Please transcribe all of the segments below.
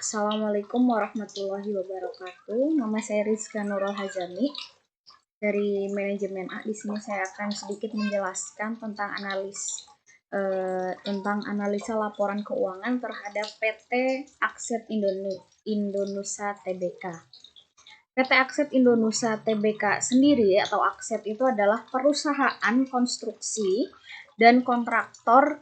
Assalamualaikum warahmatullahi wabarakatuh. Nama saya Rizka Nurul Hazami dari Manajemen A. Di sini saya akan sedikit menjelaskan tentang analisa laporan keuangan terhadap PT Akset Indonusa Tbk. PT Akset Indonusa Tbk sendiri atau Akset itu adalah perusahaan konstruksi dan kontraktor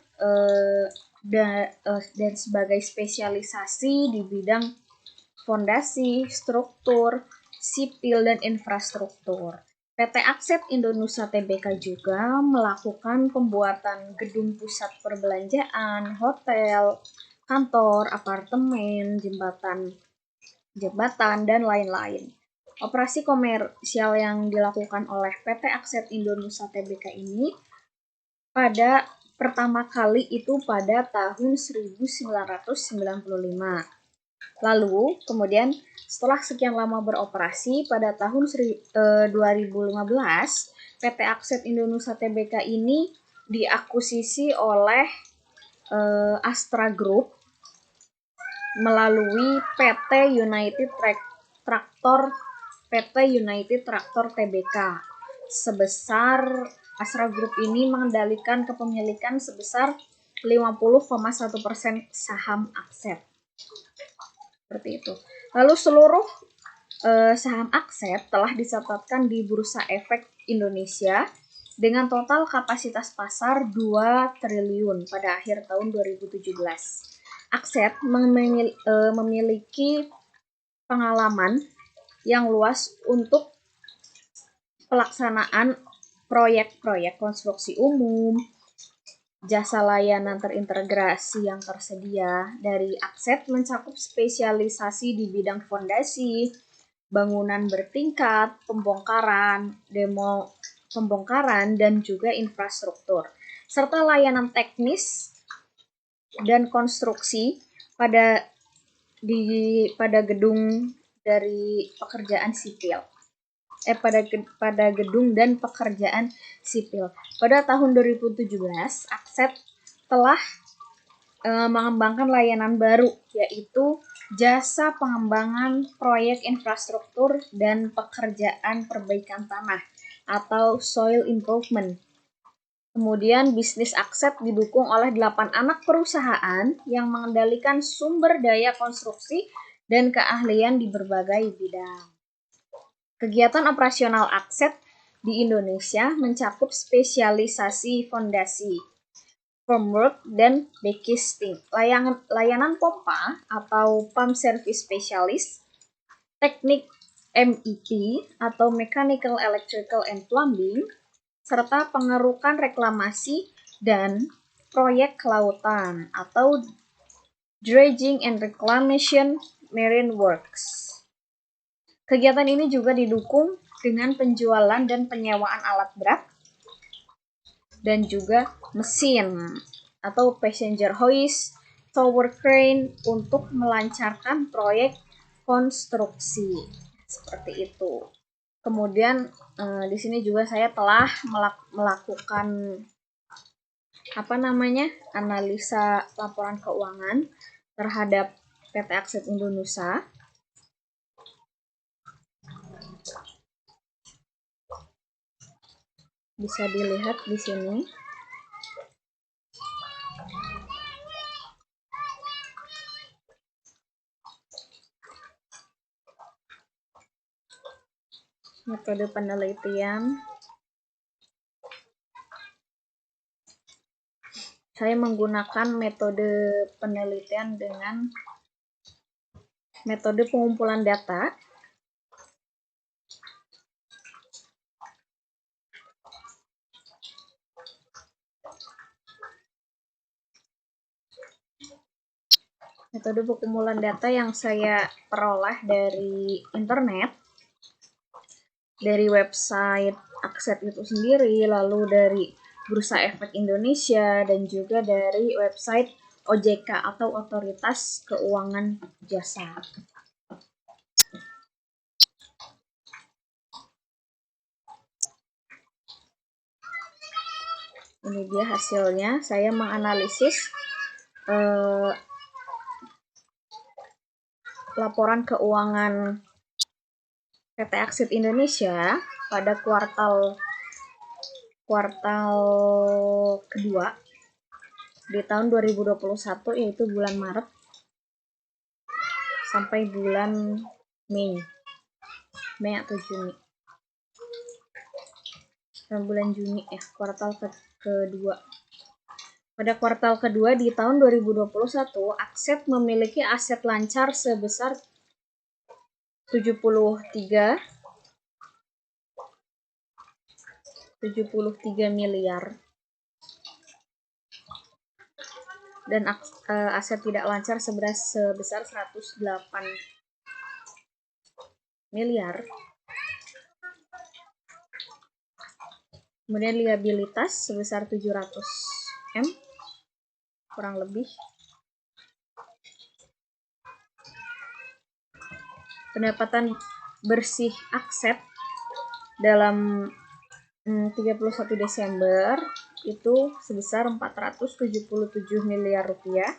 dan sebagai spesialisasi di bidang fondasi, struktur, sipil, dan infrastruktur. PT Akset Indonusa Tbk juga melakukan pembuatan gedung pusat perbelanjaan, hotel, kantor, apartemen, jembatan, dan lain-lain. Operasi komersial yang dilakukan oleh PT Akset Indonusa Tbk ini pada pertama kali itu pada tahun 1995. Lalu kemudian setelah sekian lama beroperasi pada tahun 2015 PT Akset Indonusa Tbk ini diakuisisi oleh Astra Group melalui PT United Tractor Tbk sebesar Astra Group ini mengendalikan kepemilikan sebesar 50,1% saham Akset. Seperti itu. Lalu seluruh saham Akset telah dicatatkan di Bursa Efek Indonesia dengan total kapasitas pasar 2 triliun pada akhir tahun 2017. Akset memiliki pengalaman yang luas untuk pelaksanaan proyek-proyek konstruksi umum, jasa layanan terintegrasi yang tersedia dari Akset mencakup spesialisasi di bidang fondasi, bangunan bertingkat, pembongkaran, dan juga infrastruktur, serta layanan teknis dan konstruksi pada gedung dari pekerjaan sipil. Pada gedung dan pekerjaan sipil. Pada tahun 2017, Akset telah mengembangkan layanan baru, yaitu jasa pengembangan proyek infrastruktur dan pekerjaan perbaikan tanah atau soil improvement. Kemudian bisnis Akset didukung oleh 8 anak perusahaan yang mengendalikan sumber daya konstruksi dan keahlian di berbagai bidang. Kegiatan operasional Akset di Indonesia mencakup spesialisasi fondasi, formwork, dan backcasting, layanan pompa atau pump service specialist, teknik MEP atau mechanical, electrical, and plumbing, serta pengerukan reklamasi dan proyek kelautan atau dredging and reclamation marine works. Kegiatan ini juga didukung dengan penjualan dan penyewaan alat berat dan juga mesin atau passenger hoist, tower crane untuk melancarkan proyek konstruksi. Seperti itu. Kemudian di sini juga saya telah melakukan analisa laporan keuangan terhadap PT Akset Indonesia. Bisa dilihat di sini. Metode penelitian. Saya menggunakan metode penelitian dengan metode pengumpulan data. Metode pengumpulan data yang saya peroleh dari internet, dari website Akset itu sendiri, lalu dari Bursa Efek Indonesia, dan juga dari website OJK atau Otoritas Keuangan Jasa. Ini dia hasilnya. Saya menganalisis laporan keuangan PT Akset Indonesia pada kuartal kedua di tahun 2021, yaitu bulan Maret sampai bulan Mei atau Juni. Bulan Juni ya, kuartal kedua. Pada kuartal kedua di tahun 2021, Akset memiliki aset lancar sebesar 73 miliar dan aset tidak lancar sebesar 108 miliar. Kemudian liabilitas sebesar 700 M kurang lebih. Pendapatan bersih Akset dalam 31 Desember itu sebesar 477 miliar rupiah.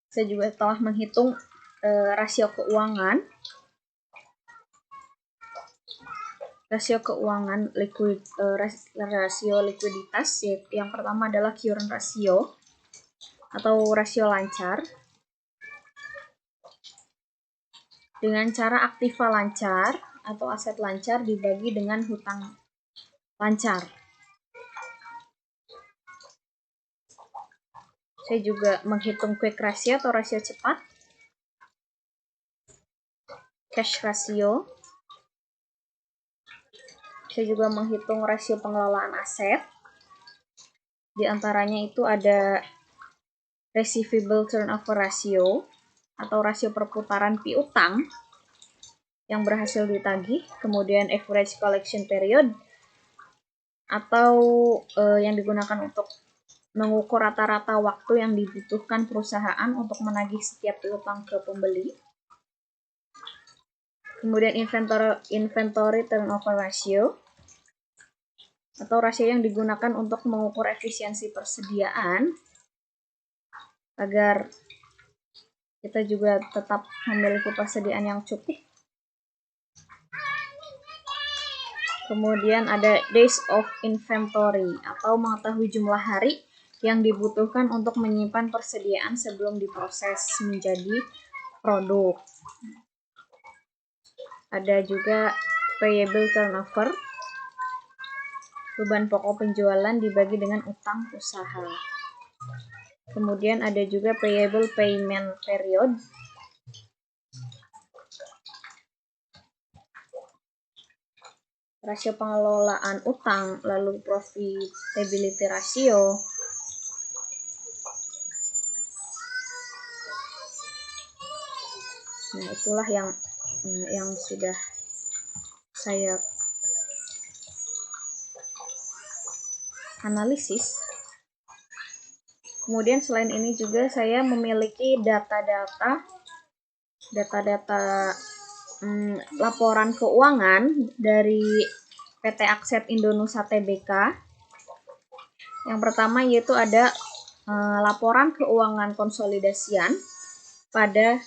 Saya juga telah menghitung rasio keuangan. Rasio likuiditas, yang pertama adalah current ratio atau rasio lancar. Dengan cara aktiva lancar atau aset lancar dibagi dengan hutang lancar. Saya juga menghitung quick ratio atau rasio cepat, cash ratio. Saya juga menghitung rasio pengelolaan aset. Di antaranya itu ada receivable turnover ratio atau rasio perputaran piutang yang berhasil ditagih, kemudian average collection period atau yang digunakan untuk mengukur rata-rata waktu yang dibutuhkan perusahaan untuk menagih setiap piutang ke pembeli. Kemudian inventory turnover ratio atau rasio yang digunakan untuk mengukur efisiensi persediaan agar kita juga tetap memiliki persediaan yang cukup. Kemudian ada days of inventory atau mengetahui jumlah hari yang dibutuhkan untuk menyimpan persediaan sebelum diproses menjadi produk. Ada juga payable turnover, beban pokok penjualan dibagi dengan utang usaha. Kemudian ada juga payable payment period, rasio pengelolaan utang, lalu profitability ratio. Nah, itulah yang sudah saya analisis. Kemudian selain ini juga saya memiliki data-data laporan keuangan dari PT Akset Indonusa Tbk. Yang pertama yaitu ada laporan keuangan konsolidasian pada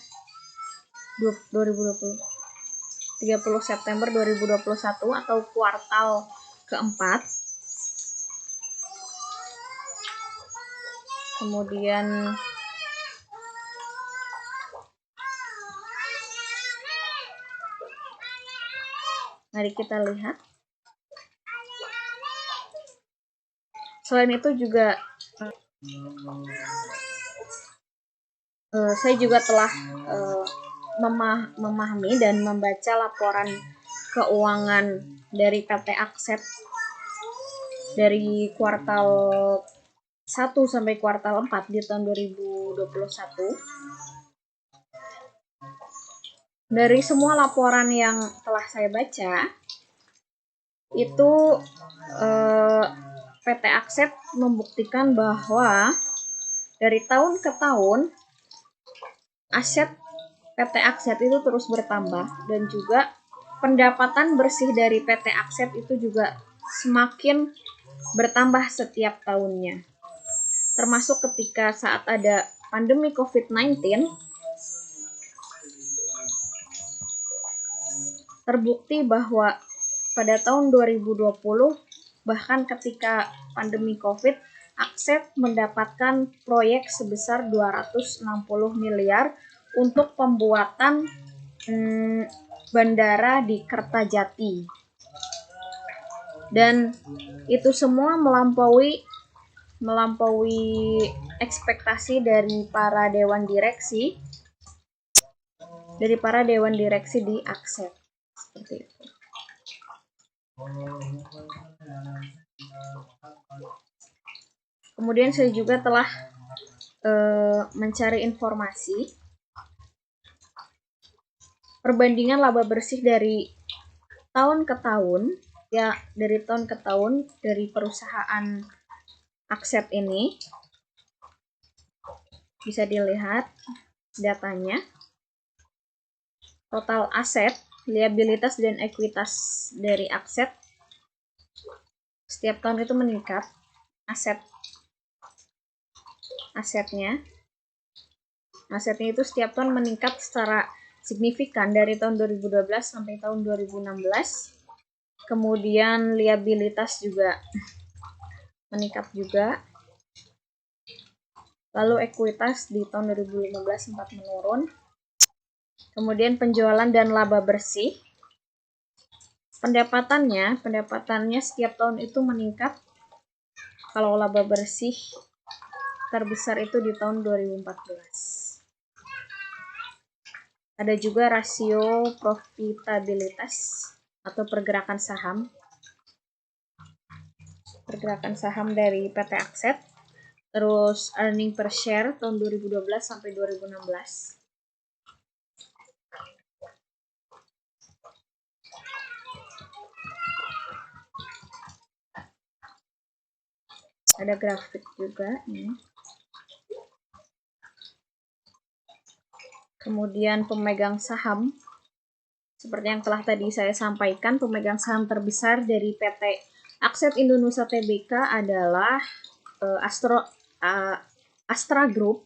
30 September 2021 atau kuartal keempat. Kemudian mari kita lihat. Selain itu juga saya juga telah memahami dan membaca laporan keuangan dari PT Akset dari kuartal 1 sampai kuartal 4 di tahun 2021. Dari semua laporan yang telah saya baca, itu PT Akset membuktikan bahwa dari tahun ke tahun aset PT Akset itu terus bertambah dan juga pendapatan bersih dari PT Akset itu juga semakin bertambah setiap tahunnya. Termasuk ketika saat ada pandemi COVID-19, terbukti bahwa pada tahun 2020, bahkan ketika pandemi COVID, Akset mendapatkan proyek sebesar 260 miliar untuk pembuatan bandara di Kertajati. Dan itu semua melampaui ekspektasi dari para dewan direksi di Akset. Seperti itu. Kemudian saya juga telah mencari informasi perbandingan laba bersih dari tahun ke tahun, dari perusahaan Akset ini. Bisa dilihat datanya. Total aset, liabilitas dan ekuitas dari Akset setiap tahun itu meningkat. Asetnya itu setiap tahun meningkat secara signifikan dari tahun 2012 sampai tahun 2016. Kemudian liabilitas juga meningkat juga. Lalu ekuitas di tahun 2015 sempat menurun. Kemudian penjualan dan laba bersih. Pendapatannya setiap tahun itu meningkat. Kalau laba bersih terbesar itu di tahun 2014. Ada juga rasio profitabilitas atau pergerakan saham dari PT Akset. Terus earning per share tahun 2012 sampai 2016. Ada grafik juga ini. Kemudian pemegang saham, seperti yang telah tadi saya sampaikan, pemegang saham terbesar dari PT Akset Indonesia Tbk adalah Astra Group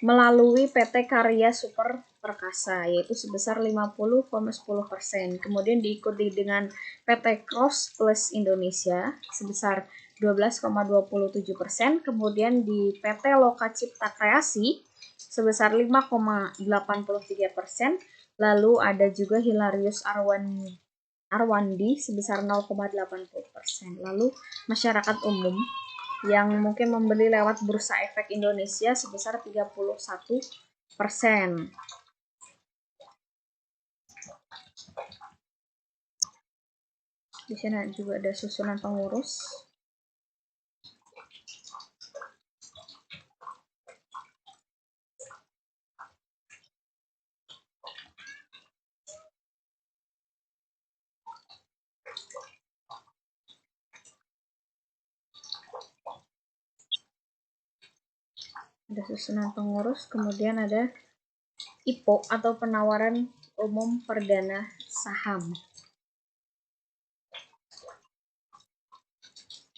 melalui PT Karya Super Perkasa, yaitu sebesar 50,10%. Kemudian diikuti dengan PT Cross Plus Indonesia sebesar 12,27%. Kemudian di PT Loka Cipta Kreasi sebesar 5,83%. Lalu ada juga Hilarius Arwandi sebesar 0,80%. Lalu masyarakat umum yang mungkin membeli lewat Bursa Efek Indonesia sebesar 31%. Di sini juga ada susunan pengurus. Ada susunan pengurus, kemudian ada IPO atau penawaran umum perdana saham.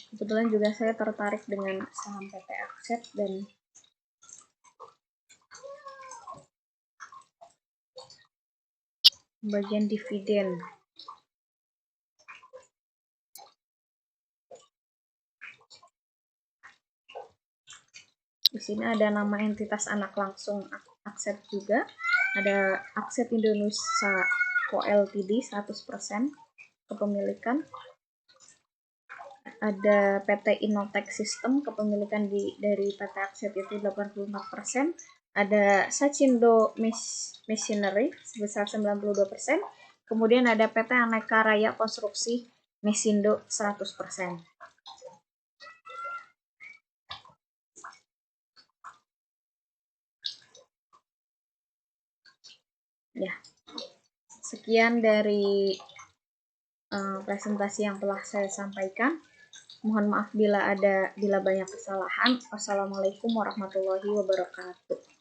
Kebetulan juga saya tertarik dengan saham PT Akset dan bagian dividen. Di sini ada nama entitas anak langsung Akset juga. Ada Akset Indonesia Co Ltd 100% kepemilikan. Ada PT Innotech System, kepemilikan dari PT Akset itu 84%. Ada Sachindo Machinery sebesar 92%. Kemudian ada PT Aneka Raya Konstruksi Mesindo 100%. Ya, sekian dari presentasi yang telah saya sampaikan. Mohon maaf bila banyak kesalahan. Wassalamualaikum warahmatullahi wabarakatuh.